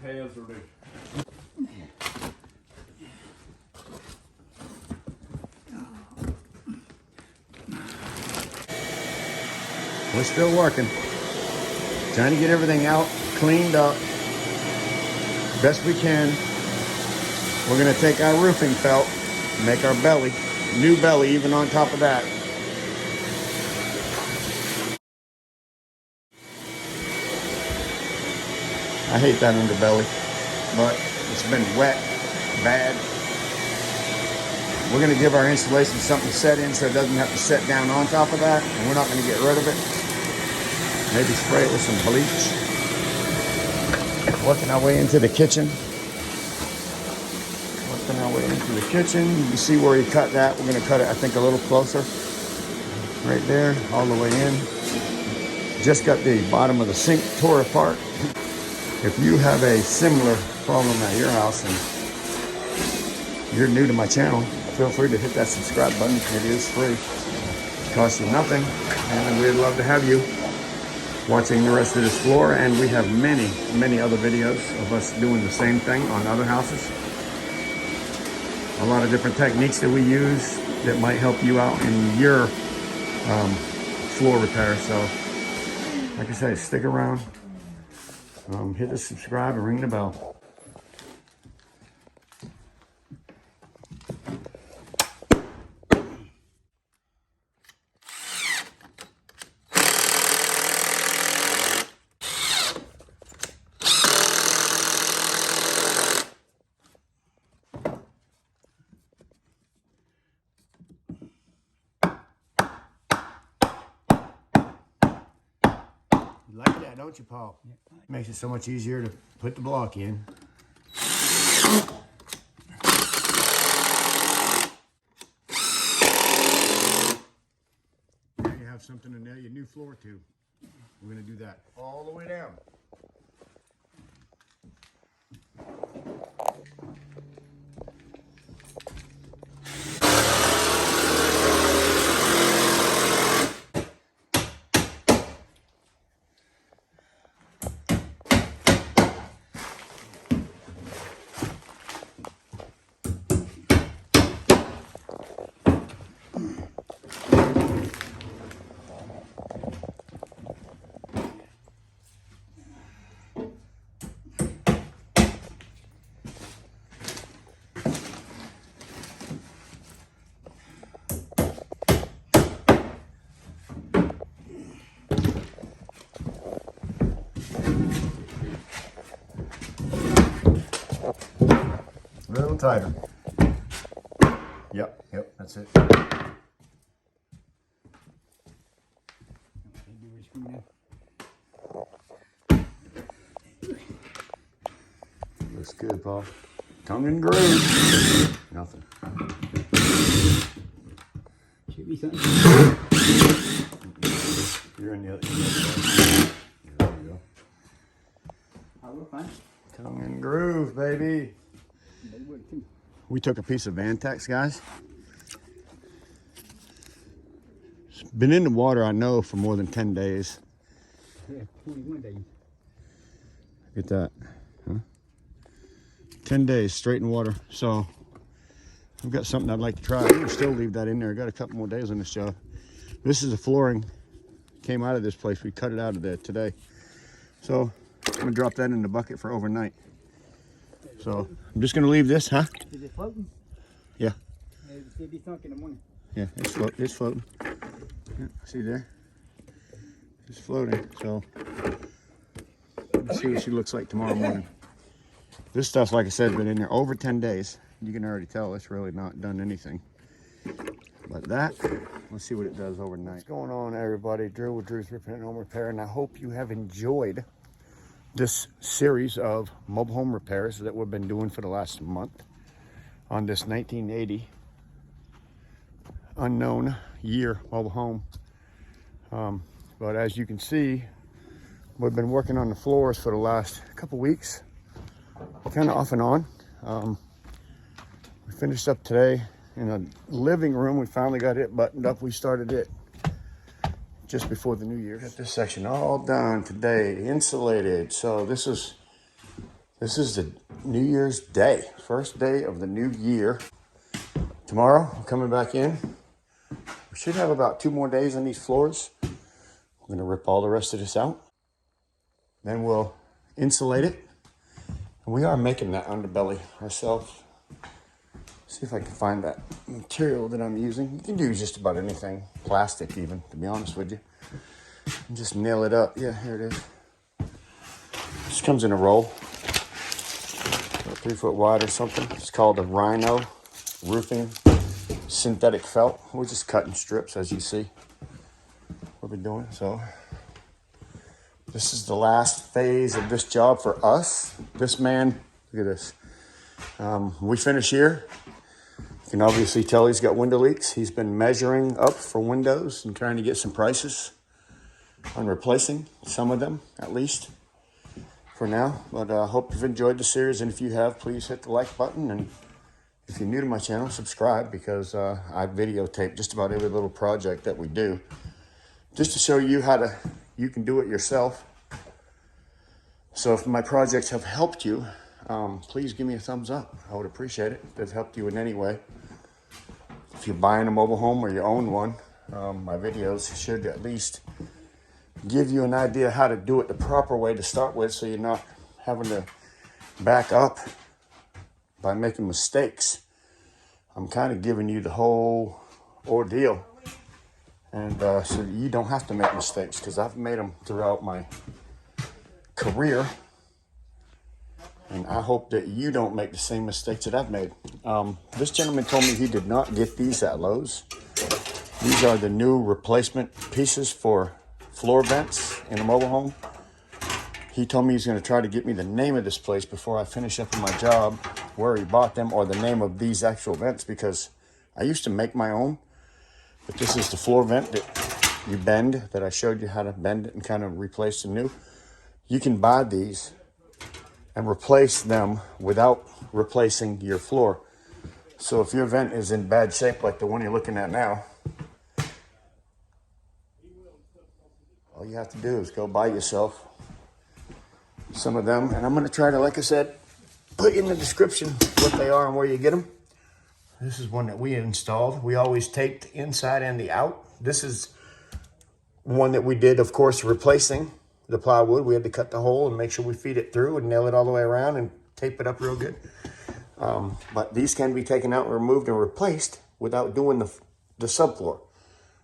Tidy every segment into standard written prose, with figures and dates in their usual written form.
hazard. We're still working. Trying to get everything out, cleaned up, best we can. We're gonna take our roofing felt, make our belly, new belly even on top of that. I hate that underbelly, but it's been wet, bad. We're gonna give our insulation something to set in so it doesn't have to set down on top of that, and we're not gonna get rid of it. Maybe spray it with some bleach. Working our way into the kitchen. Working our way into the kitchen. You can see where he cut that. We're gonna cut it, I think, a little closer. Right there, all the way in. Just got the bottom of the sink tore apart. If you have a similar problem at your house and you're new to my channel, feel free to hit that subscribe button. It is free. It costs you nothing. And we'd love to have you watching the rest of this floor, and we have many other videos of us doing the same thing on other houses. A lot of different techniques that we use that might help you out in your floor repair. So like I say, stick around, hit the subscribe and ring the bell. You like that, don't you, Paul? Yeah. Makes it so much easier to put the block in. Now you have something to nail your new floor to. We're going to do that all the way down. A little tighter. Yep, that's it. Looks good, Paul. Tongue and groove. Nothing. Should be something. You're in the other side. There we go. I will find. Tongue and groove, baby. We took a piece of Vantex, guys. It's been in the water, I know, for more than 10 days. Yeah, 21 days. Look at that. Huh? 10 days straight in water. So I've got something I'd like to try. I'm going to still leave that in there. I got a couple more days on this job. This is the flooring. Came out of this place. We cut it out of there today. So I'm going to drop that in the bucket for overnight. So I'm just going to leave this, huh? Is it floating? Yeah. It should be sunk in the morning. Yeah, it's floating. Yeah, see there? It's floating. So let's see what she looks like tomorrow morning. This stuff, like I said, has been in there over 10 days. You can already tell it's really not done anything. But that, let's see what it does overnight. What's going on, everybody? Drew with Drew's Repair and Home Repair, and I hope you have enjoyed this series of mobile home repairs that we've been doing for the last month on this 1980 unknown year mobile home. But as you can see, we've been working on the floors for the last couple weeks, kind of off and on. We finished up today in a living room. We finally got it buttoned up. We started it just before the new year. Got this section all done today, insulated. So this is This is the New Year's Day, first day of the new year. Tomorrow, I'm coming back in. We should have about 2 more days on these floors. I'm gonna rip all the rest of this out. Then we'll insulate it. And we are making that underbelly ourselves. See if I can find that material that I'm using. You can do just about anything, plastic even, to be honest with you. And just nail it up. Yeah, here it is. This comes in a roll, about 3 foot wide or something. It's called a Rhino roofing synthetic felt. We're just cutting strips, as you see. What we're doing. So this is the last phase of this job for us. This man, look at this. We finish here. You can obviously tell he's got window leaks. He's been measuring up for windows and trying to get some prices on replacing some of them, at least for now. But I hope you've enjoyed the series, and if you have, please hit the like button, and if you're new to my channel, subscribe, because I videotape just about every little project that we do, just to show you how you can do it yourself. So if my projects have helped you, please give me a thumbs up. I would appreciate it if they've helped you in any way. If you're buying a mobile home or you own one, my videos should at least give you an idea how to do it the proper way to start with, so you're not having to back up by making mistakes. I'm kind of giving you the whole ordeal, and so you don't have to make mistakes, because I've made them throughout my career, and I hope that you don't make the same mistakes that I've made. This gentleman told me he did not get these at Lowe's. These are the new replacement pieces for floor vents in a mobile home. He told me he's going to try to get me the name of this place before I finish up on my job, where he bought them, or the name of these actual vents, because I used to make my own, but this is the floor vent that you bend, that I showed you how to bend it and kind of replace the new. You can buy these and replace them without replacing your floor. So if your vent is in bad shape, like the one you're looking at now, all you have to do is go buy yourself some of them. And I'm going to try to, like I said, put in the description what they are and where you get them. This is one that we installed. We always taped the inside and the out. This is one that we did, of course, replacing the plywood. We had to cut the hole and make sure we feed it through and nail it all the way around and tape it up real good. But these can be taken out and removed and replaced without doing the subfloor.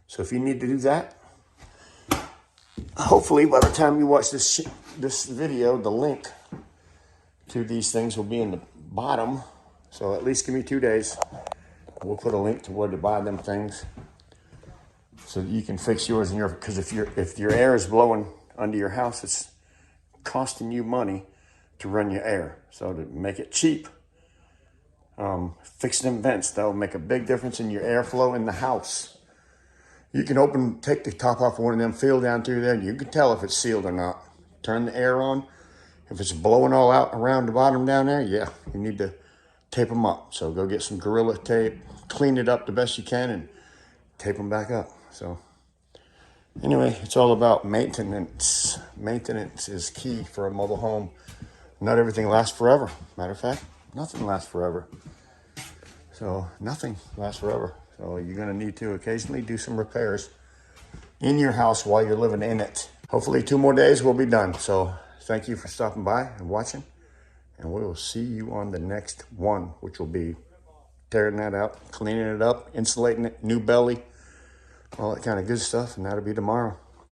So if you need to do that, hopefully by the time you watch this video, the link to these things will be in the bottom. So at least give me 2 days. We'll put a link to where to buy them things, so that you can fix yours in your, because if your air is blowing under your house, it's costing you money to run your air. So to make it cheap, fix them vents. That'll make a big difference in your airflow in the house. You can take the top off of one of them, feel down through there, and you can tell if it's sealed or not. Turn the air on. If it's blowing all out around the bottom down there, yeah, you need to tape them up. So go get some Gorilla tape, clean it up the best you can, and tape them back up. So anyway, it's all about maintenance. Maintenance is key for a mobile home. Not everything lasts forever. Matter of fact, nothing lasts forever. So nothing lasts forever. So you're going to need to occasionally do some repairs in your house while you're living in it. Hopefully 2 more days we'll be done. So thank you for stopping by and watching. And we will see you on the next one, which will be tearing that out, cleaning it up, insulating it, new belly, all that kind of good stuff. And that'll be tomorrow.